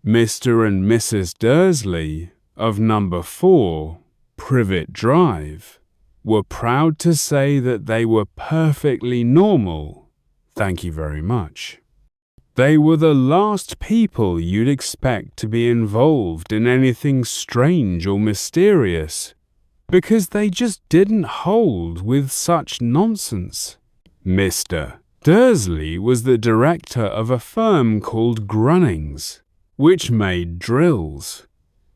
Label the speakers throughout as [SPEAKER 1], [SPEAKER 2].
[SPEAKER 1] Mr. and Mrs. Dursley of number 4, Privet Drive, were proud to say that they were perfectly normal. Thank you very much. They were the last people you'd expect to be involved in anything strange or mysterious, because they just didn't hold with such nonsense. Mr. Dursley was the director of a firm called Grunnings, which made drills.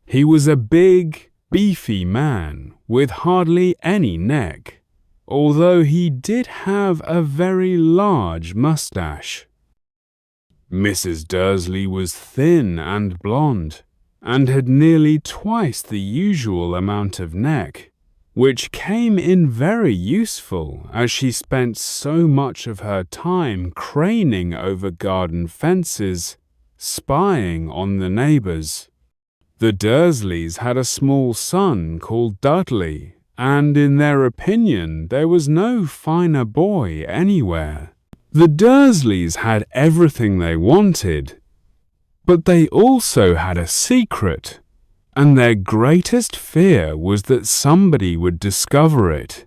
[SPEAKER 1] He was a big, beefy man with hardly any neck, although he did have a very large mustache. Mrs. Dursley was thin and blonde, and had nearly twice the usual amount of neck, which came in very useful as she spent so much of her time craning over garden fences, spying on the neighbors. The Dursleys had a small son called Dudley, and in their opinion there was no finer boy anywhere. The Dursleys had everything they wanted, but they also had a secret, and their greatest fear was that somebody would discover it.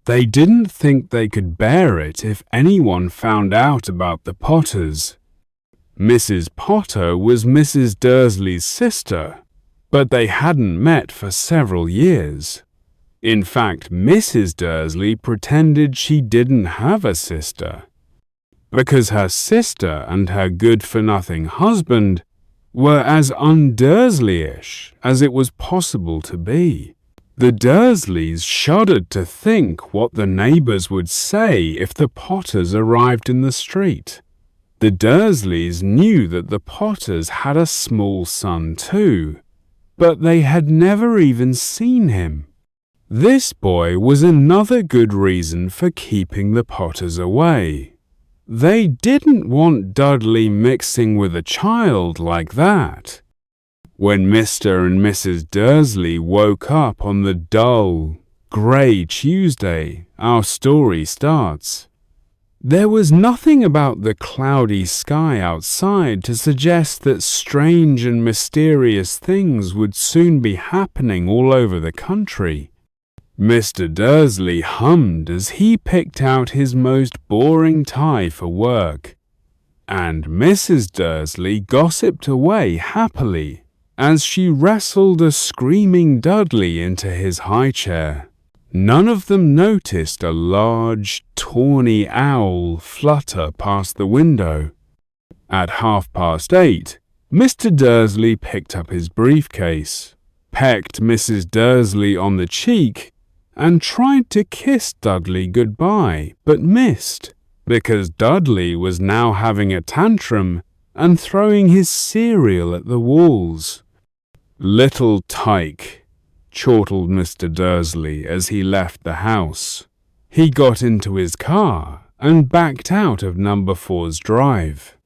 [SPEAKER 1] They didn't think they could bear it if anyone found out about the Potters. Mrs. Potter was Mrs. Dursley's sister, but they hadn't met for several years. In fact, Mrs. Dursley pretended she didn't have a sister, because her sister and her good-for-nothing husband were as un-Dursleyish as it was possible to be. The Dursleys shuddered to think what the neighbors would say if the Potters arrived in the street. The Dursleys knew that the Potters had a small son too, but they had never even seen him. This boy was another good reason for keeping the Potters away. They didn't want Dudley mixing with a child like that. When Mr. and Mrs. Dursley woke up on the dull, grey Tuesday our story starts, there was nothing about the cloudy sky outside to suggest that strange and mysterious things would soon be happening all over the country. Mr. Dursley hummed as he picked out his most boring tie for work, and Mrs. Dursley gossiped away happily as she wrestled a screaming Dudley into his high chair. None of them noticed a large, tawny owl flutter past the window. At 8:30, Mr. Dursley picked up his briefcase, pecked Mrs. Dursley on the cheek, and tried to kiss Dudley goodbye, but missed, because Dudley was now having a tantrum and throwing his cereal at the walls. "Little tyke," chortled Mr. Dursley as he left the house. He got into his car and backed out of number 4's drive.